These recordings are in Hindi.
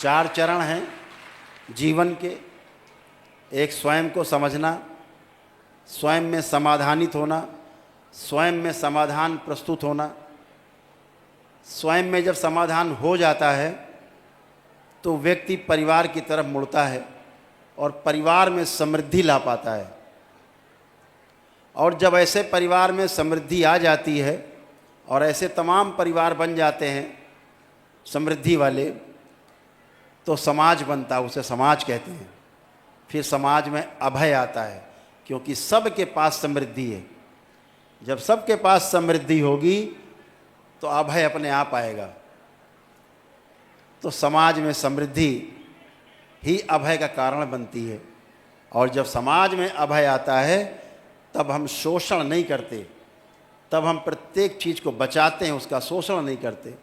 4 चरण हैं जीवन के। एक स्वयं को समझना, स्वयं में समाधानित होना, स्वयं में समाधान प्रस्तुत होना। स्वयं में जब समाधान हो जाता है तो व्यक्ति परिवार की तरफ मुड़ता है और परिवार में समृद्धि ला पाता है। और जब ऐसे परिवार में समृद्धि आ जाती है और ऐसे तमाम परिवार बन जाते हैं समृद्धि वाले, तो समाज बनता है, उसे समाज कहते हैं। फिर समाज में अभय आता है, क्योंकि सबके पास समृद्धि है। जब सबके पास समृद्धि होगी तो अभय अपने आप आएगा। तो समाज में समृद्धि ही अभय का कारण बनती है। और जब समाज में अभय आता है तब हम शोषण नहीं करते, तब हम प्रत्येक चीज़ को बचाते हैं, उसका शोषण नहीं करते।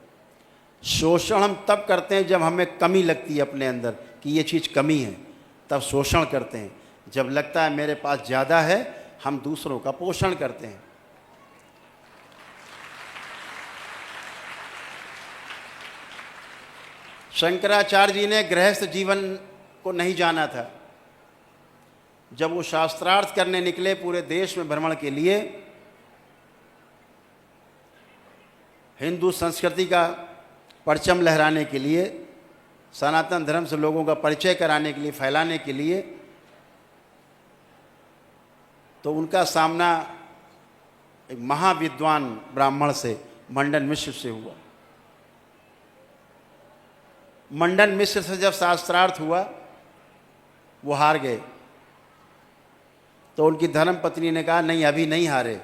शोषण हम तब करते हैं जब हमें कमी लगती है अपने अंदर कि ये चीज़ कमी है, तब शोषण करते हैं। जब लगता है मेरे पास ज़्यादा है, हम दूसरों का पोषण करते हैं। शंकराचार्य जी ने गृहस्थ जीवन को नहीं जाना था। जब वो शास्त्रार्थ करने निकले पूरे देश में भ्रमण के लिए, हिंदू संस्कृति का परचम लहराने के लिए, सनातन धर्म से लोगों का परिचय कराने के लिए, फैलाने के लिए, तो उनका सामना एक महाविद्वान ब्राह्मण से, मंडन मिश्र से हुआ। मंडन मिश्र से जब शास्त्रार्थ हुआ, वो हार गए। तो उनकी धर्म पत्नी ने कहा, नहीं अभी नहीं हारे,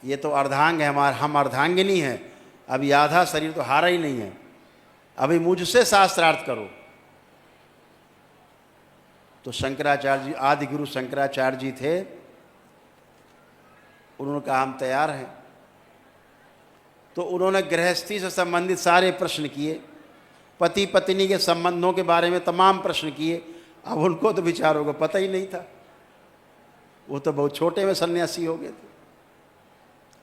ये तो अर्धांग है हमारा, हम अर्धांगिनी हैं, अभी आधा शरीर तो हारा ही नहीं है, अभी मुझसे शास्त्रार्थ करो। तो शंकराचार्य जी, आदि गुरु शंकराचार्य जी थे, उन्होंने कहा हम तैयार हैं। तो उन्होंने गृहस्थी से संबंधित सारे प्रश्न किए, पति पत्नी के संबंधों के बारे में तमाम प्रश्न किए। अब उनको तो बेचारों को पता ही नहीं था, वो तो बहुत छोटे में सन्यासी हो गए थे,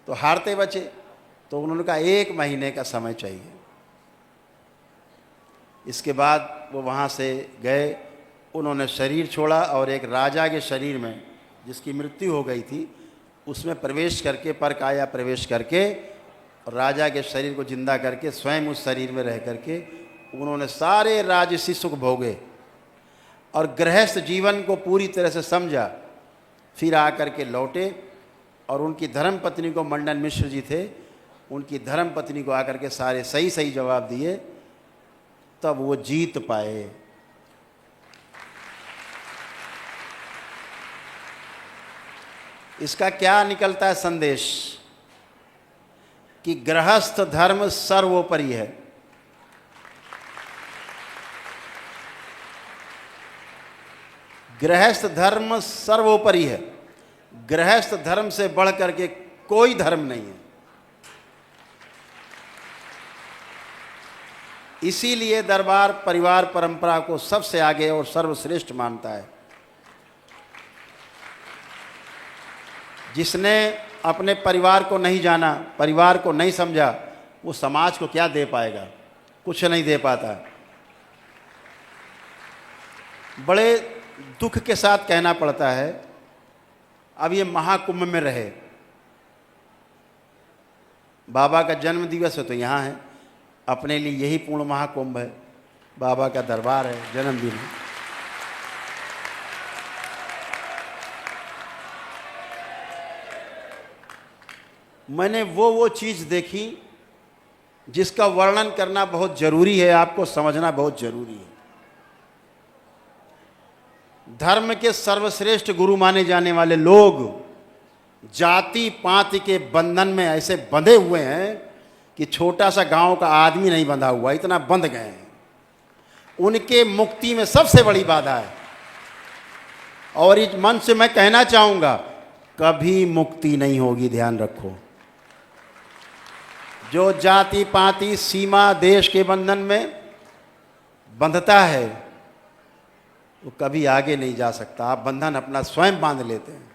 तो हारते बचे। तो उन्होंने कहा 1 महीने का समय चाहिए। इसके बाद वो वहाँ से गए, उन्होंने शरीर छोड़ा और एक राजा के शरीर में, जिसकी मृत्यु हो गई थी, उसमें प्रवेश करके, परकाया प्रवेश करके, राजा के शरीर को जिंदा करके स्वयं उस शरीर में रह करके उन्होंने सारे राजसी सुख भोगे और गृहस्थ जीवन को पूरी तरह से समझा। फिर आकर के लौटे और उनकी धर्म पत्नी को, मंडन मिश्र जी थे, उनकी धर्म पत्नी को आकर के सारे सही सही जवाब दिए, तब वो जीत पाए। इसका क्या निकलता है संदेश? कि गृहस्थ धर्म सर्वोपरि है। गृहस्थ धर्म सर्वोपरि है। गृहस्थ धर्म से बढ़ करके कोई धर्म नहीं है। इसीलिए दरबार परिवार परंपरा को सबसे आगे और सर्वश्रेष्ठ मानता है। जिसने अपने परिवार को नहीं जाना, परिवार को नहीं समझा, वो समाज को क्या दे पाएगा? कुछ नहीं दे पाता। बड़े दुख के साथ कहना पड़ता है, अब ये महाकुंभ में रहे, बाबा का जन्म दिवस है तो यहाँ है, अपने लिए यही पूर्ण महाकुंभ है, बाबा का दरबार है, जन्मदिन है। मैंने वो चीज़ देखी जिसका वर्णन करना बहुत ज़रूरी है, आपको समझना बहुत ज़रूरी है। धर्म के सर्वश्रेष्ठ गुरु माने जाने वाले लोग जाति पाति के बंधन में ऐसे बंधे हुए हैं कि छोटा सा गांव का आदमी नहीं बंधा हुआ, इतना बंध गए हैं। उनके मुक्ति में सबसे बड़ी बाधा है। और इस मन से मैं कहना चाहूँगा, कभी मुक्ति नहीं होगी, ध्यान रखो। जो जाति पाति सीमा देश के बंधन में बंधता है वो कभी आगे नहीं जा सकता। आप बंधन अपना स्वयं बांध लेते हैं।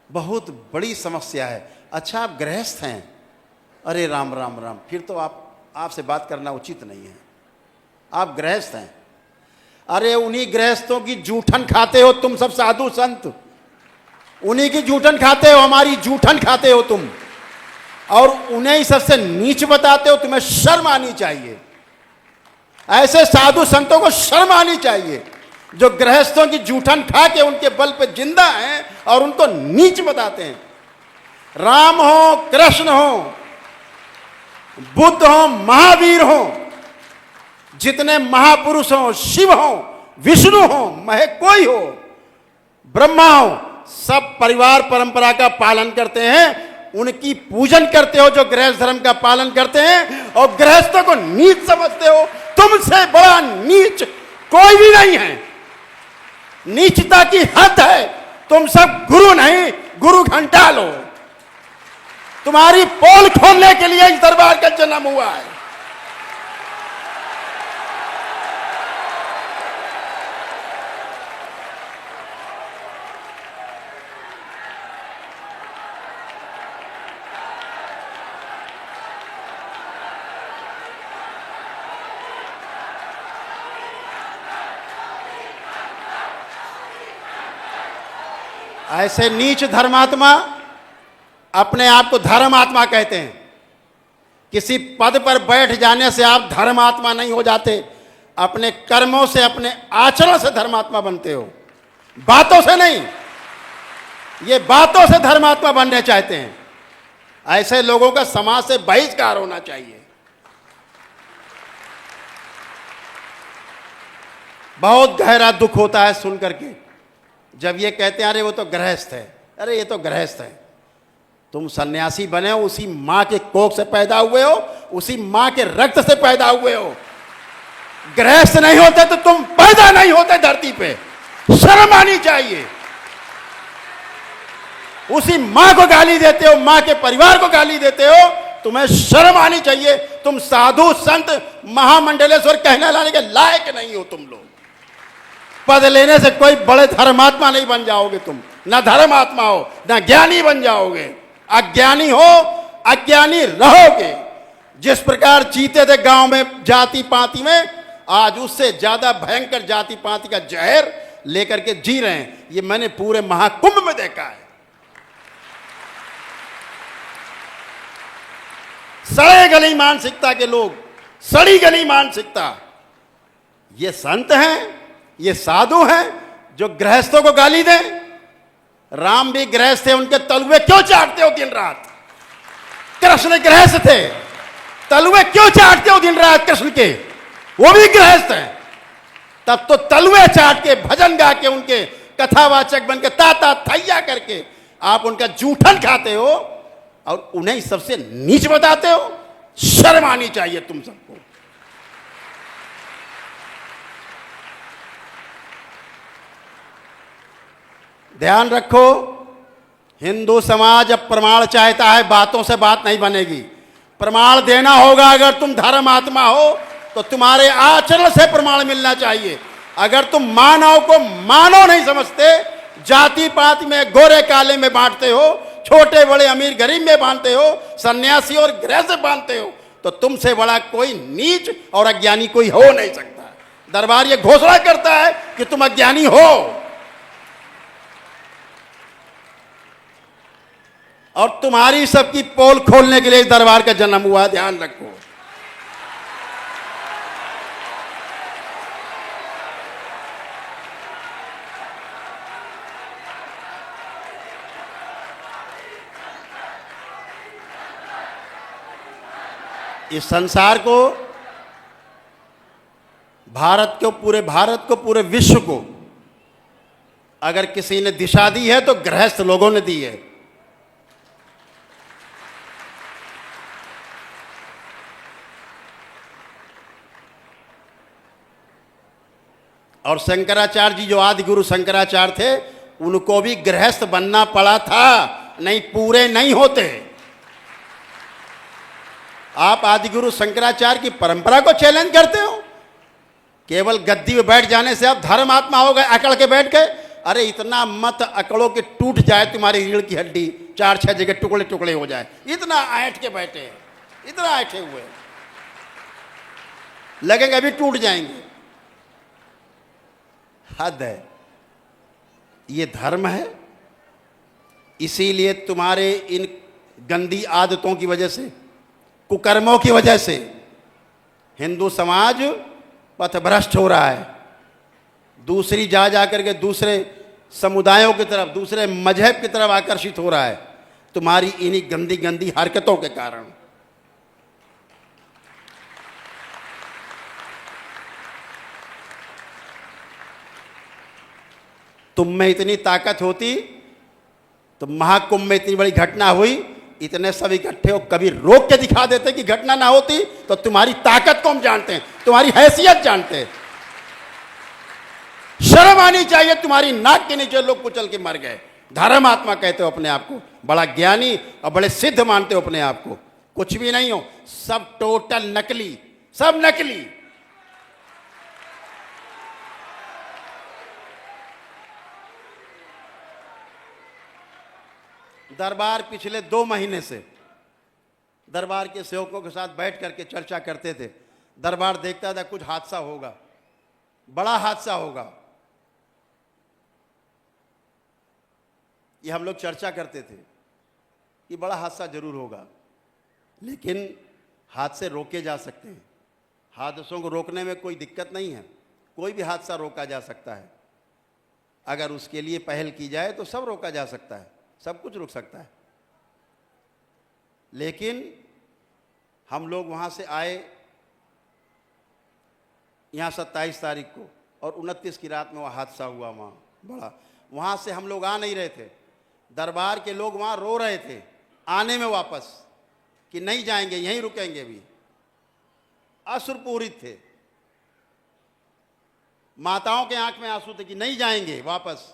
बहुत बड़ी समस्या है। अच्छा, आप गृहस्थ हैं, अरे राम राम राम, फिर तो आपसे बात करना उचित नहीं है। आप गृहस्थ हैं। अरे उन्हीं गृहस्थों की जूठन खाते हो तुम सब साधु संत, उन्हीं की जूठन खाते हो, हमारी जूठन खाते हो तुम, और उन्हें ही सबसे नीच बताते हो। तुम्हें शर्म आनी चाहिए। ऐसे साधु संतों को शर्म आनी चाहिए जो गृहस्थों की जूठन खा के उनके बल पे जिंदा हैं और उनको नीच बताते हैं। राम हो, कृष्ण हो, बुद्ध हो, महावीर हो, जितने महापुरुष हो, शिव हो, विष्णु हो, महे कोई हो, ब्रह्मा हो, सब परिवार परंपरा का पालन करते हैं। उनकी पूजन करते हो जो गृहस्थ धर्म का पालन करते हैं, और गृहस्थों को नीच समझते हो। तुमसे बड़ा नीच कोई भी नहीं है। नीचता की हद है। तुम सब गुरु नहीं, गुरु घंटा लो। तुम्हारी पोल खोलने के लिए इस दरबार का जन्म हुआ है। ऐसे नीच धर्मात्मा अपने आप को धर्मात्मा कहते हैं। किसी पद पर बैठ जाने से आप धर्मात्मा नहीं हो जाते। अपने कर्मों से, अपने आचरण से धर्मात्मा बनते हो, बातों से नहीं। ये बातों से धर्मात्मा बनने चाहते हैं। ऐसे लोगों का समाज से बहिष्कार होना चाहिए। बहुत गहरा दुख होता है सुन करके जब ये कहते हैं अरे वो तो गृहस्थ है। अरे ये तो गृहस्थ है। तुम सन्यासी बने हो, उसी मां के कोख से पैदा हुए हो, उसी मां के रक्त से पैदा हुए हो। गृहस्थ नहीं होते तो तुम पैदा नहीं होते धरती पे। शर्म आनी चाहिए। उसी मां को गाली देते हो, मां के परिवार को गाली देते हो। तुम्हें शर्म आनी चाहिए। तुम साधु संत महामंडलेश्वर कहने लाने के लायक नहीं हो। तुम लोग पद लेने से कोई बड़े धर्मात्मा नहीं बन जाओगे। तुम ना धर्मात्मा हो, ना ज्ञानी बन जाओगे। अज्ञानी हो, अज्ञानी रहोगे। जिस प्रकार जीते थे गांव में जाति पाति में, आज उससे ज्यादा भयंकर जाति पाति का जहर लेकर के जी रहे हैं। ये मैंने पूरे महाकुंभ में देखा है। सड़े गली मानसिकता के लोग, सड़ी गली मानसिकता। ये संत हैं, ये साधु हैं जो गृहस्थों को गाली दें। राम भी गृहस्थ थे, उनके तलवे क्यों चाटते हो दिन रात? कृष्ण गृहस्थ थे, तलवे क्यों चाटते हो दिन रात कृष्ण के? वो भी गृहस्थ हैं। तब तो तलवे चाट के, भजन गा के, उनके कथावाचक बन के, ताता थैया करके आप उनका जूठन खाते हो और उन्हें सबसे नीच बताते हो। शर्म आनी चाहिए तुम सबको। ध्यान रखो, हिंदू समाज अब प्रमाण चाहता है। बातों से बात नहीं बनेगी। प्रमाण देना होगा। अगर तुम धर्मात्मा हो तो तुम्हारे आचरण से प्रमाण मिलना चाहिए। अगर तुम मानव को मानव नहीं समझते, जाति पाति में, गोरे काले में बांटते हो, छोटे बड़े अमीर गरीब में बांटते हो, सन्यासी और गृहस्थ बांटते हो, तो तुमसे बड़ा कोई नीच और अज्ञानी कोई हो नहीं सकता। दरबार ये घोषणा करता है कि तुम अज्ञानी हो, और तुम्हारी सबकी पोल खोलने के लिए इस दरबार का जन्म हुआ। ध्यान रखो। इस संसार को, भारत को, पूरे विश्व को अगर किसी ने दिशा दी है तो गृहस्थ लोगों ने दी है। और शंकराचार्य जी, जो आदि गुरु शंकराचार्य थे, उनको भी गृहस्थ बनना पड़ा था, नहीं पूरे नहीं होते। आप आदि गुरु शंकराचार्य की परंपरा को चैलेंज करते हो। केवल गद्दी में बैठ जाने से आप धर्मात्मा हो गए, अकड़ के बैठ गए। अरे इतना मत अकड़ो कि टूट जाए तुम्हारी रीढ़ की हड्डी, 4-6 जगह टुकड़े टुकड़े हो जाए। इतना ऐंठ के बैठे हैं। इतना ऐठे हुए हैं, लगेंगे अभी टूट जाएंगे। हद है। ये धर्म है। इसीलिए तुम्हारे इन गंदी आदतों की वजह से, कुकर्मों की वजह से हिंदू समाज पथभ्रष्ट हो रहा है। दूसरी जा करके दूसरे समुदायों की तरफ, दूसरे मजहब की तरफ आकर्षित हो रहा है, तुम्हारी इन्हीं गंदी गंदी हरकतों के कारण। तुम में इतनी ताकत होती तो महाकुंभ में इतनी बड़ी घटना हुई, इतने सब इकट्ठे हो, कभी रोक के दिखा देते कि घटना ना होती। तो तुम्हारी ताकत को हम जानते हैं, तुम्हारी हैसियत जानते हैं। शर्म आनी चाहिए। तुम्हारी नाक के नीचे लोग कुचल के मर गए। धर्मात्मा कहते हो अपने आप को, बड़ा ज्ञानी और बड़े सिद्ध मानते हो अपने आप को। कुछ भी नहीं हो, सब टोटल नकली, सब नकली। दरबार पिछले 2 महीने से दरबार के सेवकों के साथ बैठ करके चर्चा करते थे। दरबार देखता था कुछ हादसा होगा, बड़ा हादसा होगा। ये हम लोग चर्चा करते थे कि बड़ा हादसा जरूर होगा, लेकिन हादसे रोके जा सकते हैं। हादसों को रोकने में कोई दिक्कत नहीं है। कोई भी हादसा रोका जा सकता है। अगर उसके लिए पहल की जाए तो सब रोका जा सकता है, सब कुछ रुक सकता है। लेकिन हम लोग वहाँ से आए यहाँ 27 तारीख को, और 29 की रात में वह हादसा हुआ वहाँ बड़ा। वहाँ से हम लोग आ नहीं रहे थे। दरबार के लोग वहाँ रो रहे थे आने में वापस, कि नहीं जाएंगे, यहीं रुकेंगे। भी असुरपूरित थे। माताओं के आंख में आंसू थे कि नहीं जाएंगे वापस।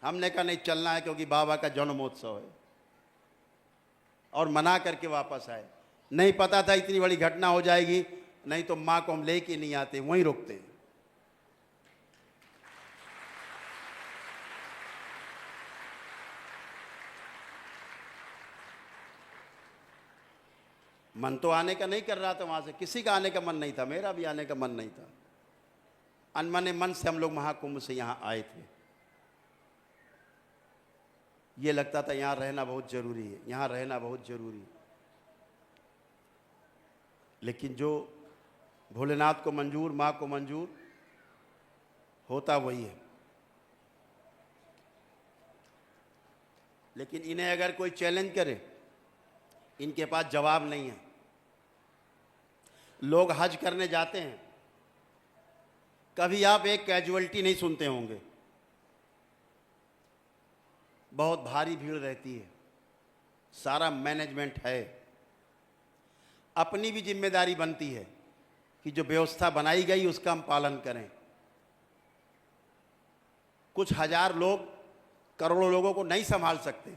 हमने कहा नहीं, चलना है, क्योंकि बाबा का जन्मोत्सव है, और मना करके वापस आए। नहीं पता था इतनी बड़ी घटना हो जाएगी, नहीं तो माँ को हम लेके नहीं आते, वहीं रुकते। मन तो आने का नहीं कर रहा था, वहां से किसी का आने का मन नहीं था, मेरा भी आने का मन नहीं था। अनमने मन से हम लोग महाकुंभ से यहाँ आए थे। ये लगता था यहाँ रहना बहुत जरूरी है, यहाँ रहना बहुत जरूरी है। लेकिन जो भोलेनाथ को मंजूर, माँ को मंजूर होता वही है। लेकिन इन्हें अगर कोई चैलेंज करे, इनके पास जवाब नहीं है। लोग हज करने जाते हैं, कभी आप एक कैजुअलिटी नहीं सुनते होंगे। बहुत भारी भीड़ रहती है, सारा मैनेजमेंट है। अपनी भी जिम्मेदारी बनती है कि जो व्यवस्था बनाई गई उसका हम पालन करें। कुछ हजार लोग करोड़ों लोगों को नहीं संभाल सकते।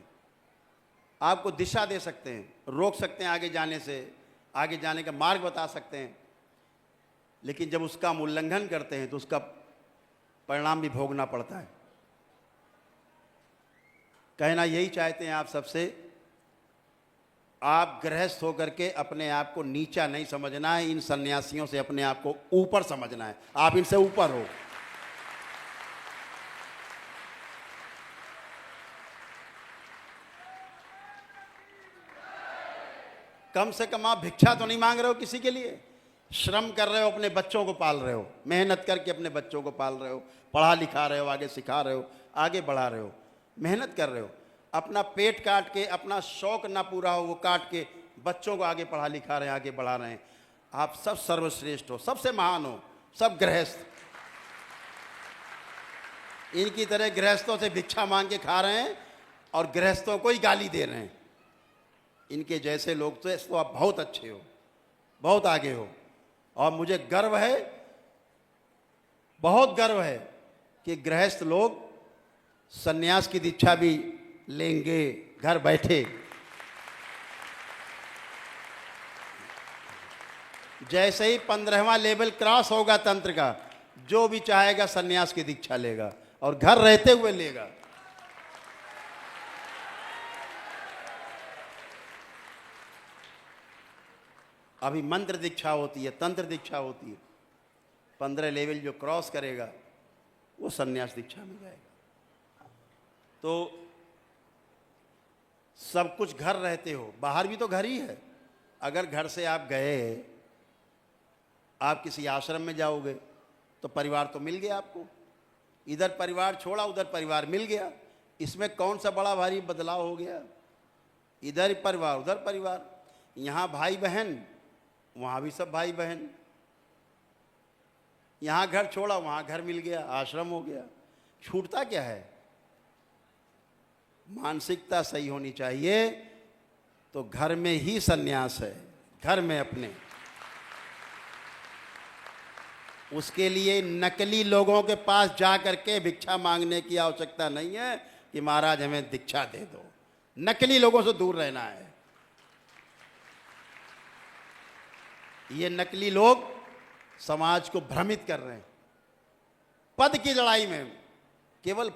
आपको दिशा दे सकते हैं, रोक सकते हैं आगे जाने से, आगे जाने का मार्ग बता सकते हैं। लेकिन जब उसका हम उल्लंघन करते हैं तो उसका परिणाम भी भोगना पड़ता है। कहना यही चाहते हैं आप सबसे, आप गृहस्थ होकर के अपने आप को नीचा नहीं समझना है। इन सन्यासियों से अपने आप को ऊपर समझना है। आप इनसे ऊपर हो। कम से कम आप भिक्षा तो नहीं मांग रहे हो किसी के लिए। श्रम कर रहे हो, अपने बच्चों को पाल रहे हो, मेहनत करके अपने बच्चों को पाल रहे हो, पढ़ा लिखा रहे हो, आगे सिखा रहे हो, आगे बढ़ा रहे हो, मेहनत कर रहे हो। अपना पेट काट के, अपना शौक ना पूरा हो वो काट के बच्चों को आगे पढ़ा लिखा रहे हैं, आगे बढ़ा रहे हैं। आप सब सर्वश्रेष्ठ हो, सबसे महान हो, सब गृहस्थ। इनकी तरह गृहस्थों से भिक्षा मांग के खा रहे हैं और गृहस्थों को ही गाली दे रहे हैं। इनके जैसे लोग तो आप बहुत अच्छे हो, बहुत आगे हो। और मुझे गर्व है, बहुत गर्व है कि गृहस्थ लोग सन्यास की दीक्षा भी लेंगे घर बैठे। जैसे ही 15वां लेवल क्रॉस होगा तंत्र का, जो भी चाहेगा सन्यास की दीक्षा लेगा और घर रहते हुए लेगा। अभी मंत्र दीक्षा होती है, तंत्र दीक्षा होती है। 15 लेवल जो क्रॉस करेगा वो संन्यास दीक्षा में जाएगा। तो सब कुछ घर रहते हो, बाहर भी तो घर ही है। अगर घर से आप गए, आप किसी आश्रम में जाओगे तो परिवार तो मिल गया आपको, इधर परिवार छोड़ा उधर परिवार मिल गया। इसमें कौन सा बड़ा भारी बदलाव हो गया? इधर परिवार उधर परिवार, यहाँ भाई बहन वहाँ भी सब भाई बहन, यहाँ घर छोड़ा वहाँ घर मिल गया, आश्रम हो गया। छूटता क्या है? मानसिकता सही होनी चाहिए। तो घर में ही सन्यास है, घर में अपने। उसके लिए नकली लोगों के पास जा करके भिक्षा मांगने की आवश्यकता नहीं है कि महाराज हमें दीक्षा दे दो। नकली लोगों से दूर रहना है। ये नकली लोग समाज को भ्रमित कर रहे हैं। पद की लड़ाई में, केवल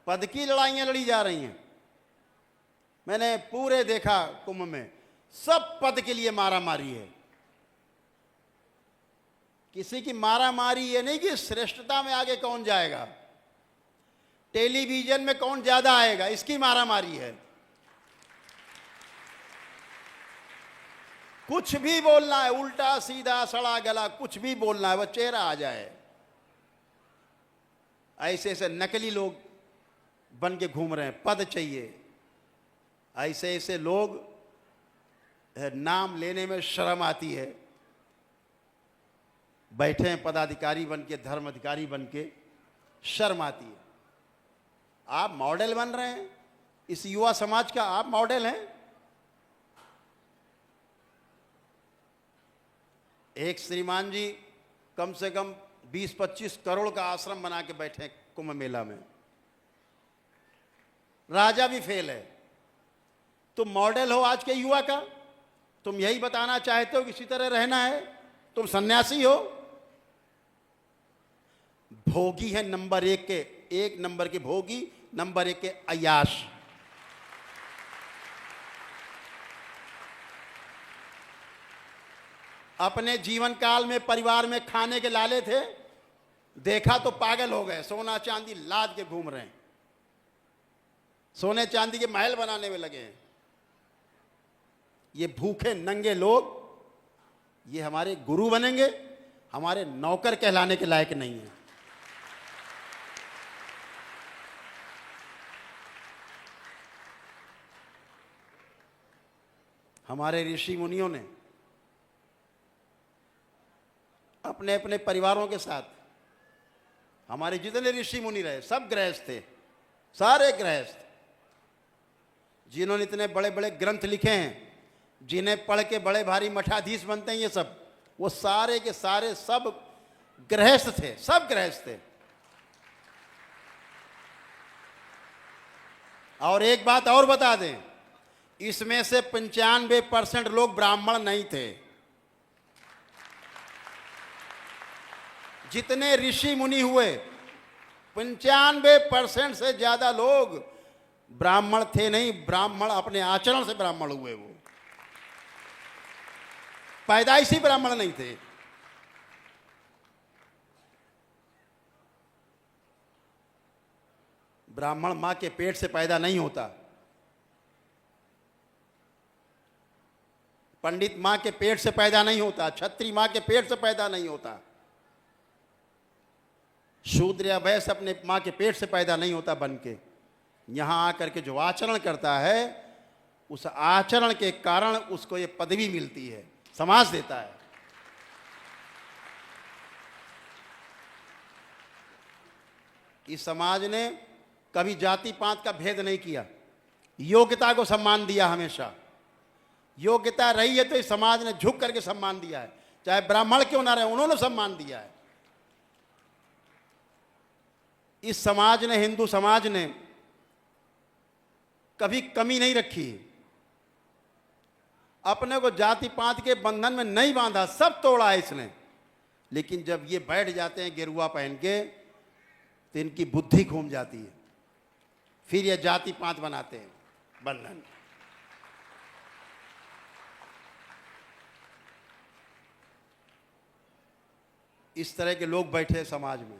पद की लड़ाइयां लड़ी जा रही हैं। मैंने पूरे देखा कुंभ में, सब पद के लिए मारा मारी है। किसी की मारा मारी ये नहीं कि श्रेष्ठता में आगे कौन जाएगा, टेलीविजन में कौन ज्यादा आएगा, इसकी मारा मारी है। कुछ भी बोलना है, उल्टा सीधा सड़ा गला कुछ भी बोलना है, वह चेहरा आ जाए। ऐसे ऐसे नकली लोग बन के घूम रहे हैं, पद चाहिए। ऐसे ऐसे लोग नाम लेने में शर्म आती है, बैठे हैं पदाधिकारी बन के, धर्म अधिकारी बन के, शर्म आती है। आप मॉडल बन रहे हैं, इस युवा समाज का आप मॉडल हैं। एक श्रीमान जी कम से कम 20-25 करोड़ का आश्रम बना के बैठे हैं कुंभ मेला में, राजा भी फेल है। तुम मॉडल हो आज के युवा का, तुम यही बताना चाहते हो कि इसी तरह रहना है, तुम सन्यासी हो। भोगी है नंबर 1 के, 1 नंबर के भोगी, नंबर 1 के अय्याश। अपने जीवन काल में परिवार में खाने के लाले थे, देखा तो पागल हो गए, सोना चांदी लाद के घूम रहे हैं, सोने चांदी के महल बनाने में लगे हैं। ये भूखे नंगे लोग ये हमारे गुरु बनेंगे, हमारे नौकर कहलाने के लायक नहीं है। हमारे ऋषि मुनियों ने अपने अपने परिवारों के साथ, हमारे जितने ऋषि मुनि रहे सब गृहस्थ थे, सारे गृहस्थ। जिन्होंने इतने बड़े बड़े ग्रंथ लिखे हैं, जिन्हें पढ़ के बड़े भारी मठाधीश बनते हैं, ये सब, वो सारे के सारे सब गृहस्थ थे, सब गृहस्थ थे। और एक बात और बता दें, इसमें से 95% लोग ब्राह्मण नहीं थे। जितने ऋषि मुनि हुए 95% से ज्यादा लोग ब्राह्मण थे नहीं, ब्राह्मण अपने आचरण से ब्राह्मण हुए, वो पैदाइशी ब्राह्मण नहीं थे। ब्राह्मण मां के पेट से पैदा नहीं होता, पंडित मां के पेट से पैदा नहीं होता, क्षत्रिय मां के पेट से पैदा नहीं होता, शूद्र या वैश्य अपने मां के पेट से पैदा नहीं होता बन के। यहां आकर के जो आचरण करता है, उस आचरण के कारण उसको ये पदवी मिलती है, समाज देता है। इस समाज ने कभी जाति पात का भेद नहीं किया, योग्यता को सम्मान दिया हमेशा। योग्यता रही है तो इस समाज ने झुक करके सम्मान दिया है, चाहे ब्राह्मण क्यों ना रहे, उन्होंने सम्मान दिया है। इस समाज ने, हिंदू समाज ने कभी कमी नहीं रखी, अपने को जाति पात के बंधन में नहीं बांधा, सब तोड़ा है इसने। लेकिन जब ये बैठ जाते हैं गेरुआ पहन के, तो इनकी बुद्धि घूम जाती है, फिर ये जाति पात बनाते हैं बंधन। इस तरह के लोग बैठे समाज में,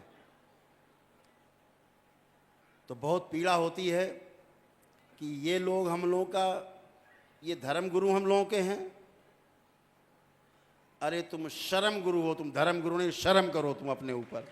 तो बहुत पीड़ा होती है कि ये लोग हम लोगों का, ये धर्म गुरु हम लोगों के हैं। अरे तुम शर्म गुरु हो, तुम धर्म गुरु नहीं, शर्म करो तुम अपने ऊपर।